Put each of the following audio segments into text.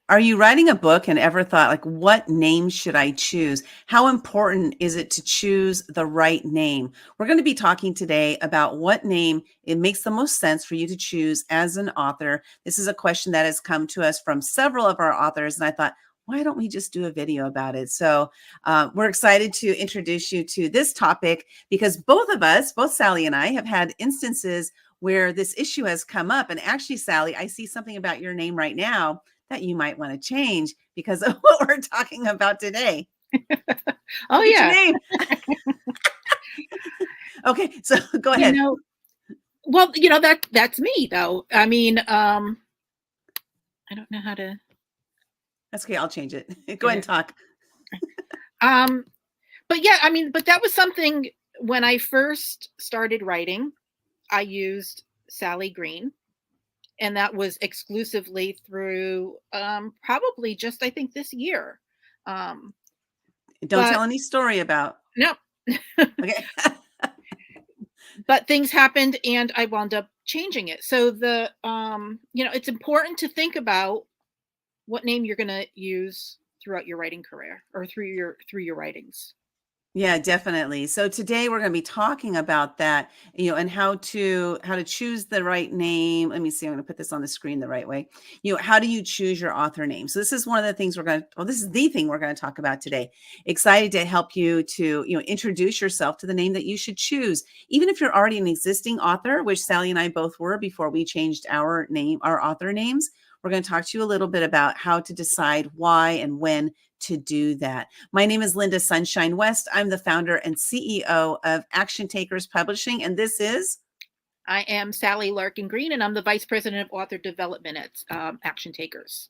Are you writing a book and ever thought, like, what name should I choose? How important is it to choose the right name? We're going to be talking today about what name it makes the most sense for you to choose as an author. This is a question that has come to us from several of our authors, and I thought, why don't we just do a video about it? So we're excited to introduce you to this topic because both of us, both Sally and I, have had instances where this issue has come up. And actually, Sally, I see something about your name right now that you might want to change because of what we're talking about today. Oh, Look at your yeah. name. Okay, so go You ahead. know that's me, though. I mean, I don't know how to That's okay. I'll change it. Go ahead and uh, talk. um, but yeah, I mean, but that was something when I first started writing, I used Sally Green, and that was exclusively through, probably just, I think, this year. Um, Don't but tell any story about. no, Okay. but things happened and I wound up changing it. So it's important to think about what name you're going to use throughout your writing career or through your writings. Yeah, definitely. So today we're going to be talking about that, and how to choose the right name. Let me see. I'm going to put this on the screen the right way. How do you choose your author name? So this is one of the things this is the thing we're going to talk about today. Excited to help you to, introduce yourself to the name that you should choose. Even if you're already an existing author, which Sally and I both were before we changed our name, our author names. We're going to talk to you a little bit about how to decide why and when to do that. My name is Linda Sunshine West. I'm the founder and CEO of Action Takers Publishing, and this is I am Sally Larkin Green, and I'm the Vice President of Author Development at Action Takers.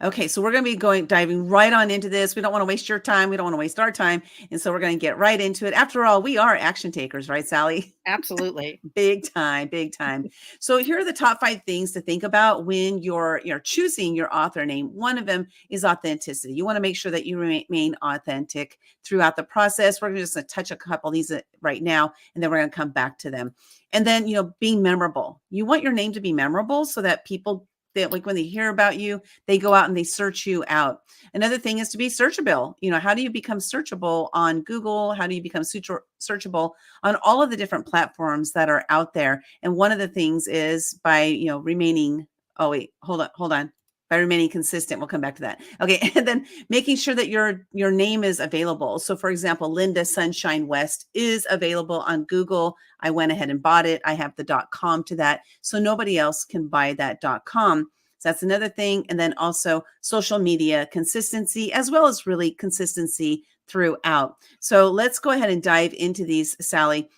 okay. So we're going to be diving right on into this. We don't want to waste your time. We don't want to waste our time, and so we're going to get right into it. After all, we are action takers, right, Sally? Absolutely. Big time, big time. So here are the top 5 things to think about when you're choosing your author name. One of them is authenticity. You want to make sure that you remain authentic throughout the process. We're just going to touch a couple of these right now, and then we're going to come back to them. And then, being memorable. You want your name to be memorable so that people that, like, when they hear about you, they go out and they search you out. Another thing is to be searchable. How do you become searchable on Google? How do you become searchable on all of the different platforms that are out there? And one of the things is by, remaining, oh wait, hold on. By remaining consistent. We'll come back to that. Okay. And then making sure that your name is available. So for example, Linda Sunshine West is available on Google. I went ahead and bought it. I have the .com to that. So nobody else can buy that .com. So that's another thing. And then also social media consistency, as well as really consistency throughout. So let's go ahead and dive into these, Sally.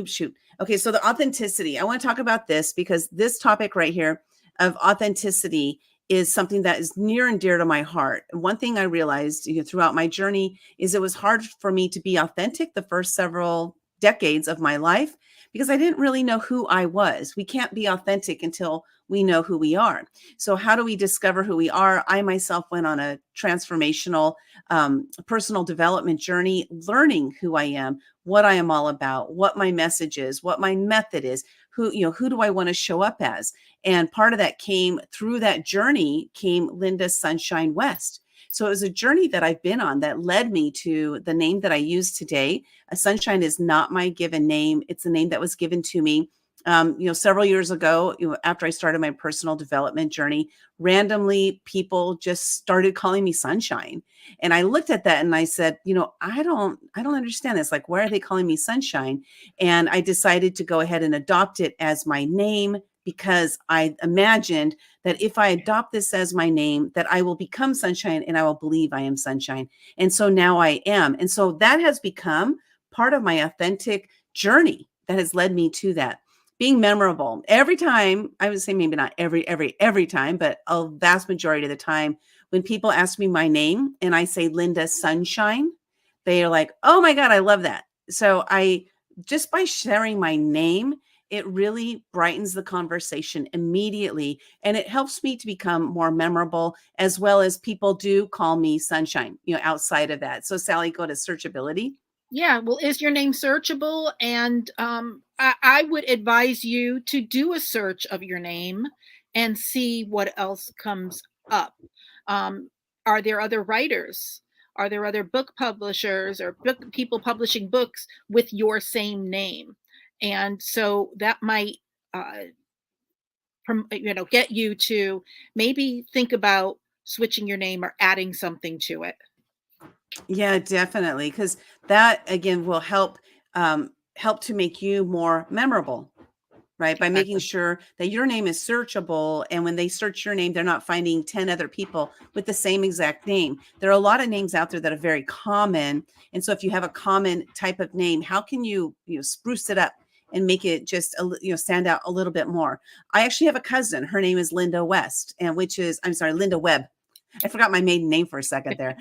Shoot. Okay, so the authenticity. I want to talk about this because this topic right here of authenticity is something that is near and dear to my heart. And one thing I realized, throughout my journey is it was hard for me to be authentic the first several decades of my life because I didn't really know who I was. We can't be authentic until we know who we are. So how do we discover who we are? I myself went on a transformational personal development journey, learning who I am, what I am all about, what my message is, what my method is, who do I want to show up as? And part of that came through that journey came Linda Sunshine West. So it was a journey that I've been on that led me to the name that I use today. Sunshine is not my given name. It's a name that was given to me several years ago, after I started my personal development journey. Randomly, people just started calling me Sunshine. And I looked at that and I said, I don't understand this. Like, why are they calling me Sunshine? And I decided to go ahead and adopt it as my name because I imagined that if I adopt this as my name, that I will become Sunshine and I will believe I am Sunshine. And so now I am. And so that has become part of my authentic journey that has led me to that. Being memorable. Every time, I would say maybe not every time, but a vast majority of the time, when people ask me my name and I say Linda Sunshine, they are like, oh my God, I love that. So just by sharing my name, it really brightens the conversation immediately. And it helps me to become more memorable, as well as people do call me Sunshine, outside of that. So Sally, go to searchability. Yeah, well, is your name searchable? And I would advise you to do a search of your name and see what else comes up. Um, are there other writers? Are there other book publishers or book people publishing books with your same name? And so that might, uh, get you to maybe think about switching your name or adding something to it. Yeah, definitely, because that again will help to make you more memorable, right? By making Exactly. sure that your name is searchable, and when they search your name, they're not finding 10 other people with the same exact name. There are a lot of names out there that are very common, and so if you have a common type of name, how can you spruce it up and make it just stand out a little bit more? I actually have a cousin. Her name is Linda West, and which is I'm sorry, Linda Webb. I forgot my maiden name for a second there.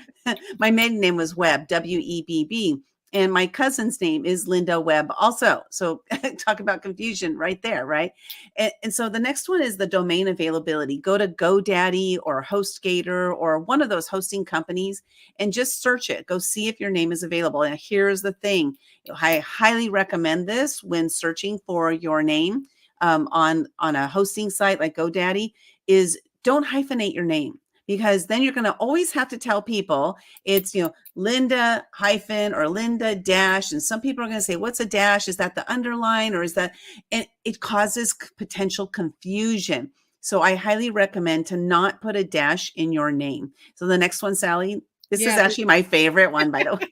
My maiden name was Webb, Webb. And my cousin's name is Linda Webb also. So talk about confusion right there, right? And so the next one is the domain availability. Go to GoDaddy or HostGator or one of those hosting companies and just search it. Go see if your name is available. And here's the thing. I highly recommend this when searching for your name on a hosting site like GoDaddy is don't hyphenate your name, because then you're going to always have to tell people it's, Linda hyphen or Linda dash. And some people are going to say, what's a dash? Is that the underline or is that, and it causes potential confusion. So I highly recommend to not put a dash in your name. So the next one, Sally, this is Yeah. actually my favorite one, by the way.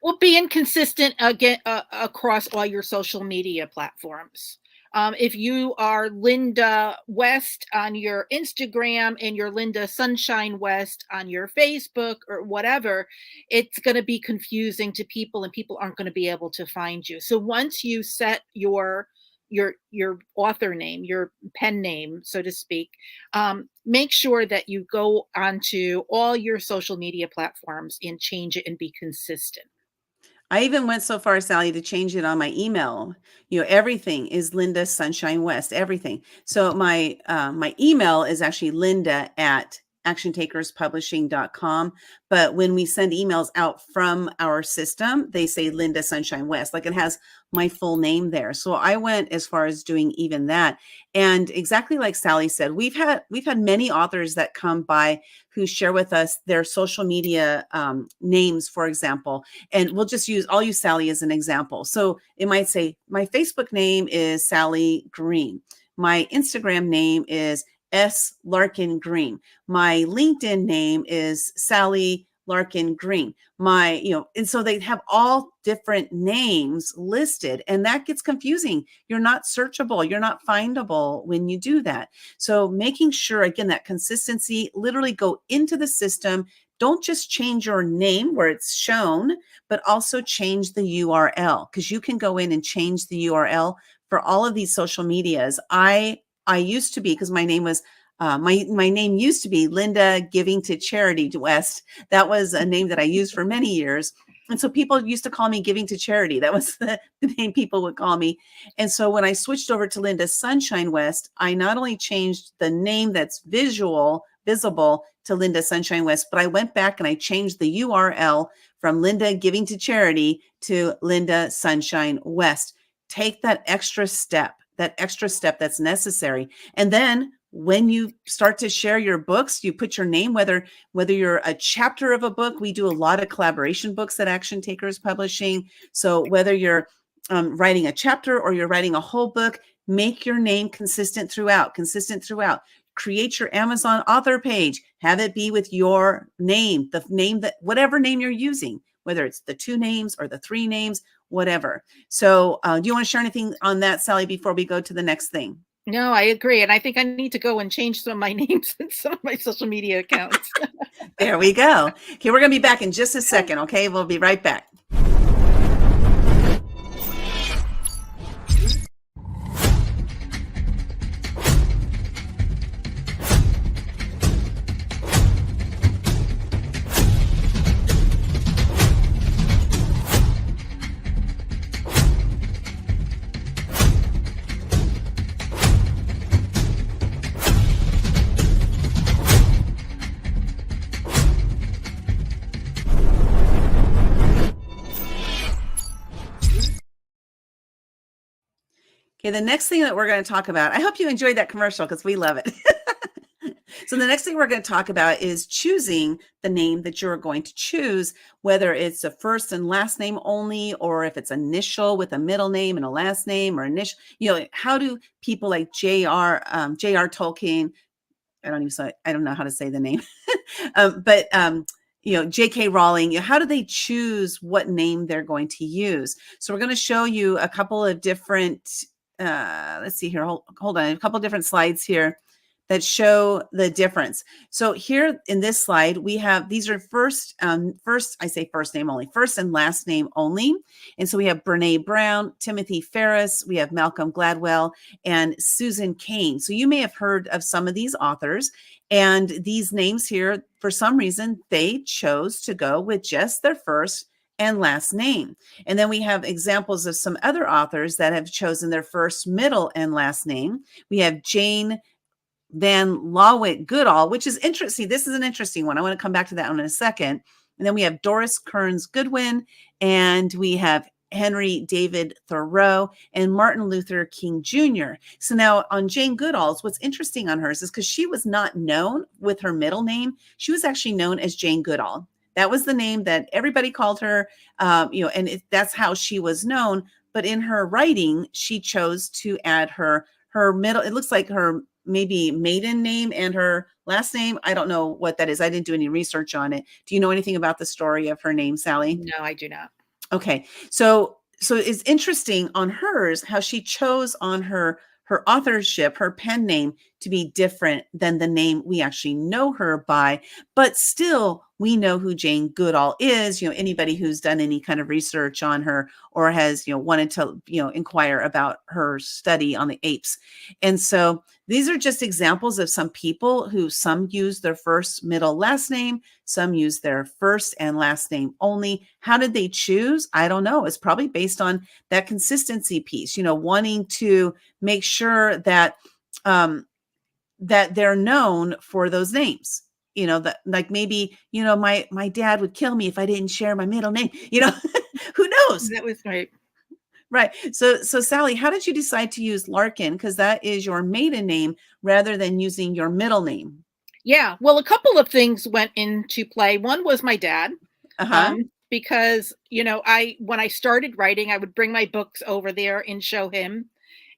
Well, being consistent again across all your social media platforms. If you are Linda West on your Instagram and you're Linda Sunshine West on your Facebook or whatever, it's going to be confusing to people, and people aren't going to be able to find you. So once you set your author name, your pen name, so to speak, make sure that you go onto all your social media platforms and change it and be consistent. I even went so far, Sally, to change it on my email. Everything is Linda Sunshine West, everything. So my email is actually Linda at actiontakerspublishing.com. But when we send emails out from our system, they say Linda Sunshine West, like it has my full name there. So I went as far as doing even that. And exactly like Sally said, we've had many authors that come by who share with us their social media names, for example. And I'll use Sally as an example. So it might say, my Facebook name is Sally Green. My Instagram name is S. Larkin Green. My LinkedIn name is Sally Larkin Green. And so they have all different names listed, and that gets confusing. You're not searchable. You're not findable when you do that. So making sure, again, that consistency, literally go into the system. Don't just change your name where it's shown, but also change the URL, because you can go in and change the URL for all of these social medias. I used to be, because my name was my name used to be Linda Giving to Charity West. That was a name that I used for many years. And so people used to call me Giving to Charity. That was the name people would call me. And so when I switched over to Linda Sunshine West, I not only changed the name that's visible to Linda Sunshine West, but I went back and I changed the URL from Linda Giving to Charity to Linda Sunshine West. Take that extra step that's necessary. And then when you start to share your books, you put your name, whether you're a chapter of a book. We do a lot of collaboration books at Action Takers Publishing. So whether you're writing a chapter or you're writing a whole book, make your name consistent throughout. Create your Amazon author page. Have it be with your name, whatever name you're using, whether it's the 2 names or the 3 names, whatever. So do you want to share anything on that, Sally, before we go to the next thing? No, I agree. And I think I need to go and change some of my names in some of my social media accounts. There we go. Okay, we're going to be back in just a second. Okay, we'll be right back. Okay, the next thing that we're going to talk about, I hope you enjoyed that commercial because we love it. So the next thing we're going to talk about is choosing the name that you're going to choose, whether it's a first and last name only, or if it's initial with a middle name and a last name, or initial, how do people like J.R. Tolkien, I don't know how to say the name, but J.K. Rowling, how do they choose what name they're going to use? So we're going to show you a couple of different, let's see here, hold on, a couple of different slides here that show the difference. So here in this slide, we have, these are first, I say first name only, first and last name only. And so we have Brene Brown, Timothy Ferris, we have Malcolm Gladwell, and Susan Cain. So you may have heard of some of these authors, and these names here, for some reason, they chose to go with just their first and last name. And then we have examples of some other authors that have chosen their first, middle, and last name. We have Jane Van Lawick Goodall, which is interesting. This is an interesting one. I want to come back to that one in a second. And then we have Doris Kearns Goodwin, and we have Henry David Thoreau, and Martin Luther King Jr. So now on Jane Goodall's, what's interesting on hers is because she was not known with her middle name. She was actually known as Jane Goodall. That was the name that everybody called her, and that's how she was known. But in her writing, she chose to add her middle. It looks like her maybe maiden name and her last name. I don't know what that is. I didn't do any research on it. Do you know anything about the story of her name, Sally? No, I do not. Okay. So it's interesting on hers how she chose on her authorship, her pen name, to be different than the name we actually know her by, but still we know who Jane Goodall is. Anybody who's done any kind of research on her or has, wanted to, inquire about her study on the apes. And so these are just examples of some people who some use their first, middle, last name, some use their first and last name only. How did they choose? I don't know. It's probably based on that consistency piece, wanting to make sure that that they're known for those names. That like maybe, my dad would kill me if I didn't share my middle name, who knows? That was right. Right. So Sally, how did you decide to use Larkin? Because that is your maiden name rather than using your middle name. Yeah. Well, a couple of things went into play. One was my dad. Uh-huh. Because, when I started writing, I would bring my books over there and show him,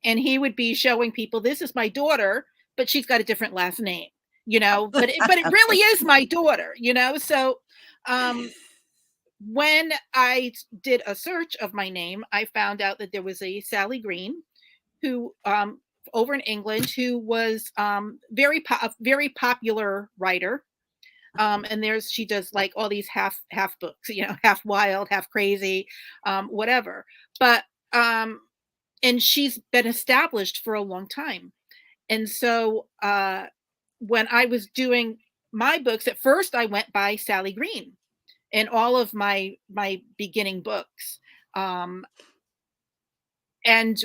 and he would be showing people, this is my daughter, but she's got a different last name, but it really is my daughter, So, when I did a search of my name, I found out that there was a Sally Green who, over in England, who was a very popular writer. And she does like all these half books, half wild, half crazy, whatever. But and she's been established for a long time. And so when I was doing my books, at first I went by Sally Green in all of my beginning books. And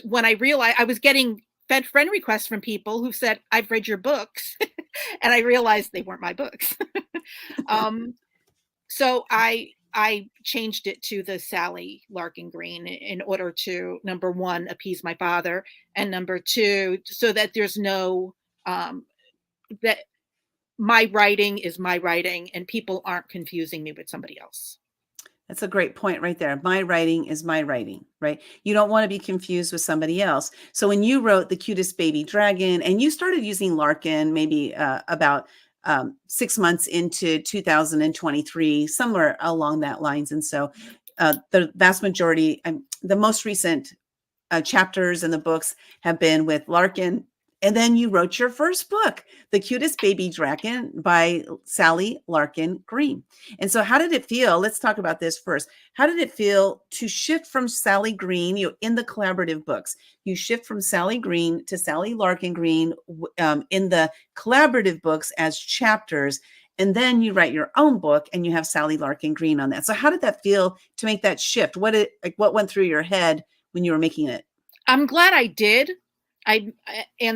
when I realized, I was getting friend requests from people who said, I've read your books. And I realized they weren't my books. So I changed it to the Sally Larkin Green in order to, number one, appease my father, and number two, so that there's no that my writing is my writing and people aren't confusing me with somebody else. That's a great point right there. My writing is my writing, right? You don't want to be confused with somebody else. So when you wrote The Cutest Baby Dragon, and you started using Larkin maybe about 6 months into 2023, somewhere along that lines. And so the vast majority, the most recent chapters in the books have been with Larkin. And then you wrote your first book, The Cutest Baby Dragon by Sally Larkin Green. And so how did it feel? Let's talk about this first. How did it feel to shift from Sally Green, in the collaborative books? You shift from Sally Green to Sally Larkin Green in the collaborative books as chapters. And then you write your own book and you have Sally Larkin Green on that. So how did that feel to make that shift? What went through your head when you were making it? I'm glad I did. And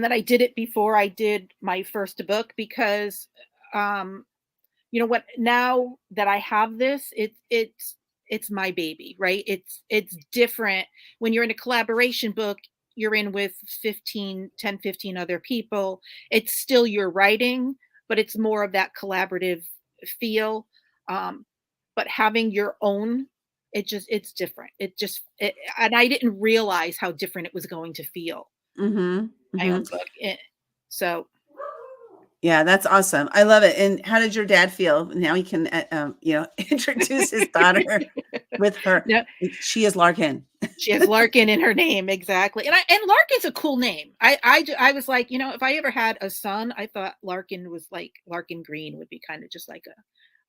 that I did it before I did my first book, because what, now that I have this, it's my baby, right? It's different when you're in a collaboration book. you're in with 10, 15 other people. It's still your writing, but it's more of that collaborative feel. Um, but having your own, it's different. And I didn't realize how different it was going to feel. Mm-hmm. My Mm-hmm. own book. So Yeah, that's awesome. I love it. And how did your dad feel? Now he can, introduce his daughter with her. no, She is Larkin. she has Larkin in her name, exactly. And Larkin's a cool name. I was like, if I ever had a son, I thought Larkin was like Larkin Green would be kind of just like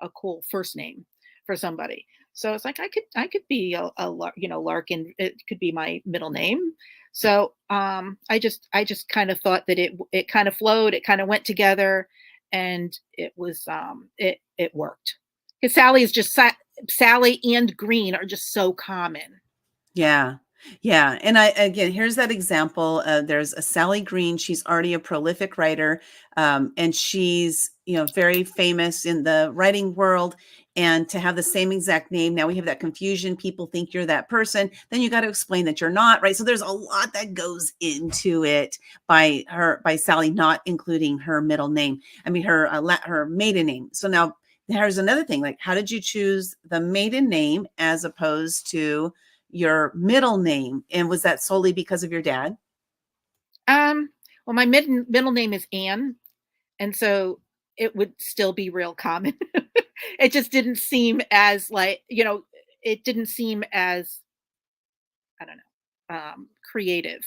a cool first name for somebody. So it's like I could be Larkin. It could be my middle name. So I just kind of thought that it kind of flowed. It kind of went together, and it worked. Because Sally and Green are just so common. Yeah. Yeah. And again, here's that example. There's a Sally Green. She's already a prolific writer. And she's, very famous in the writing world. And to have the same exact name, now we have that confusion. People think you're that person. Then you got to explain that you're not, right? So there's a lot that goes into it by Sally not including her middle name. I mean, her maiden name. So now there's another thing, like, how did you choose the maiden name as opposed to your middle name? And was that solely because of your dad? Well, my middle name is Anne, and so it would still be real common. It just didn't seem as it didn't seem as, I don't know, creative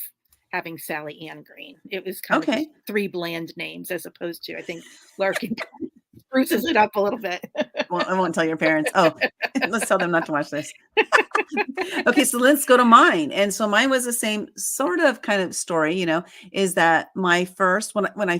having Sally Ann Green. It was kind of just Okay. three bland names as opposed to, I think, Larkin spruces it up a little bit. Well, I won't tell your parents. Oh, let's tell them not to watch this. Okay, so let's go to mine. And so mine was the same sort of kind of story, is that when I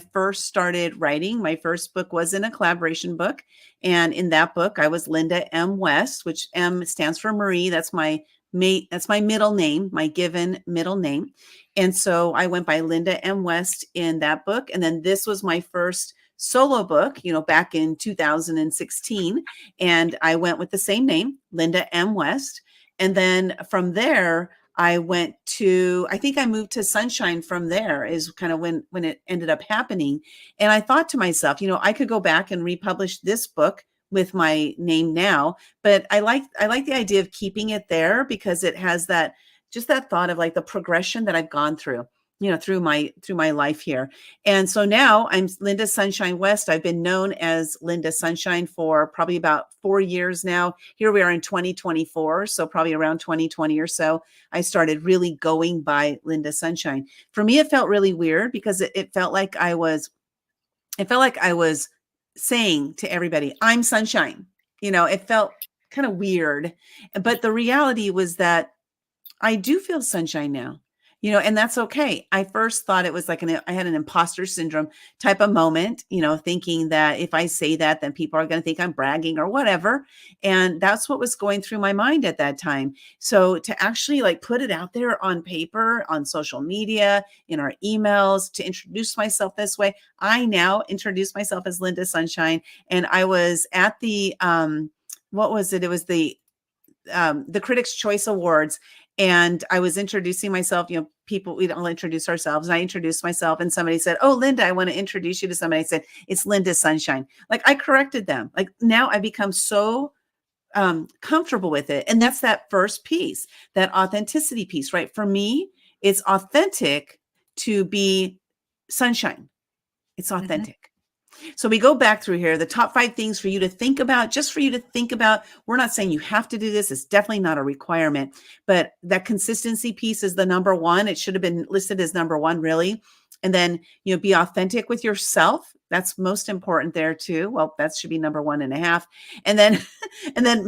first started writing, my first book was in a collaboration book. And in that book, I was Linda M. West, which M stands for Marie. That's my middle name, my given middle name. And so I went by Linda M. West in that book. And then this was my first solo book, back in 2016. And I went with the same name, Linda M. West. And then from there, I think I moved to Sunshine from there is kind of when it ended up happening. And I thought to myself, I could go back and republish this book with my name now, but I like the idea of keeping it there because it has that thought of like the progression that I've gone through, through my life here. And so now I'm Linda Sunshine West. I've been known as Linda Sunshine for probably about 4 years now. Here we are in 2024. So probably around 2020 or so, I started really going by Linda Sunshine. For me, it felt really weird because it felt like I was saying to everybody, I'm Sunshine. It felt kind of weird. But the reality was that I do feel sunshine now, and that's okay. I first thought it was like I had an imposter syndrome type of moment, thinking that if I say that, then people are going to think I'm bragging or whatever. And that's what was going through my mind at that time. So to actually like put it out there on paper, on social media, in our emails, to introduce myself this way, I now introduce myself as Linda Sunshine. And I was at what was it? It was the Critics' Choice Awards. And I was introducing myself, people, we don't introduce ourselves. And I introduced myself and somebody said, oh, Linda, I want to introduce you to somebody. I said, it's Linda Sunshine. Like I corrected them. Like now I become so comfortable with it. And that's that first piece, that authenticity piece, right? For me, it's authentic to be Sunshine. It's authentic. Mm-hmm. So we go back through here, the top 5 things for you to think about, just for you to think about. We're not saying you have to do this. It's definitely not a requirement, but that consistency piece is the number 1. It should have been listed as number 1, really. And then, be authentic with yourself. That's most important there too. Well, that should be number 1.5. And then,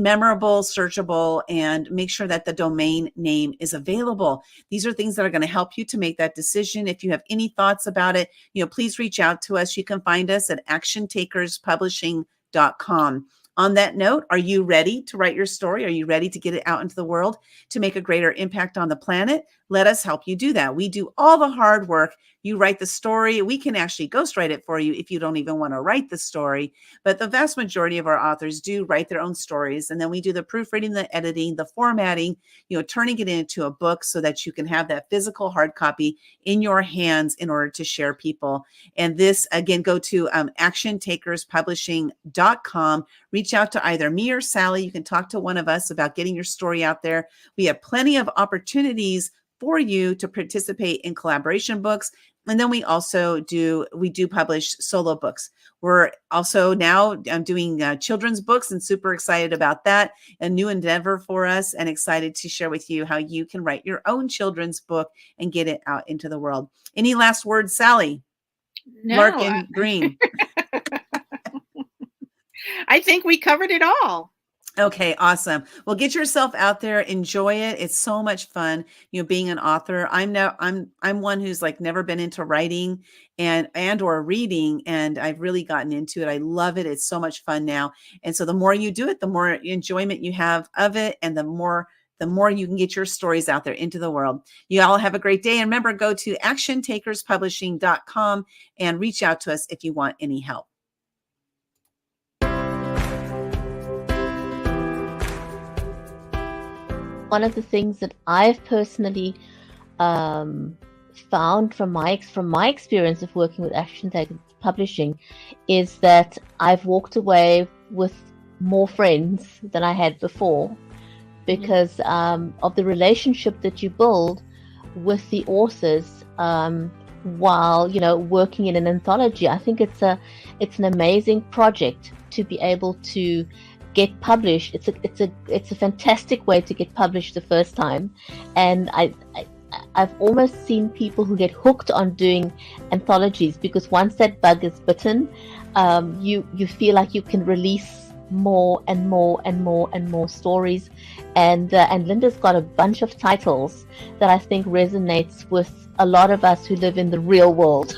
memorable, searchable, and make sure that the domain name is available. These are things that are going to help you to make that decision. If you have any thoughts about it, please reach out to us. You can find us at actiontakerspublishing.com. On that note, are you ready to write your story? Are you ready to get it out into the world to make a greater impact on the planet? let us help you do that. We do all the hard work. You write the story. We can actually ghostwrite it for you if you don't even want to write the story. But the vast majority of our authors do write their own stories. And then we do the proofreading, the editing, the formatting, turning it into a book so that you can have that physical hard copy in your hands in order to share people. And this, again, go to actiontakerspublishing.com. Reach out to either me or Sally. You can talk to one of us about getting your story out there. We have plenty of opportunities for you to participate in collaboration books. And then we do publish solo books. We're also now doing children's books, and super excited about that. A new endeavor for us, and excited to share with you how you can write your own children's book and get it out into the world. Any last words, Sally? No, Larkin Green. I think we covered it all. Okay, awesome. Well, get yourself out there, enjoy it. It's so much fun, being an author. I'm one who's like never been into writing and or reading, and I've really gotten into it. I love it. It's so much fun now. And so the more you do it, the more enjoyment you have of it, and the more you can get your stories out there into the world. You all have a great day. And remember, go to actiontakerspublishing.com and reach out to us if you want any help. One of the things that I've personally found from my experience of working with Action Takers Publishing is that I've walked away with more friends than I had before, because of the relationship that you build with the authors while working in an anthology. I think it's an amazing project to be able to get published. It's a fantastic way to get published the first time, and I've almost seen people who get hooked on doing anthologies, because once that bug is bitten, you feel like you can release more and more and more and more stories, and Linda's got a bunch of titles that I think resonates with a lot of us who live in the real world.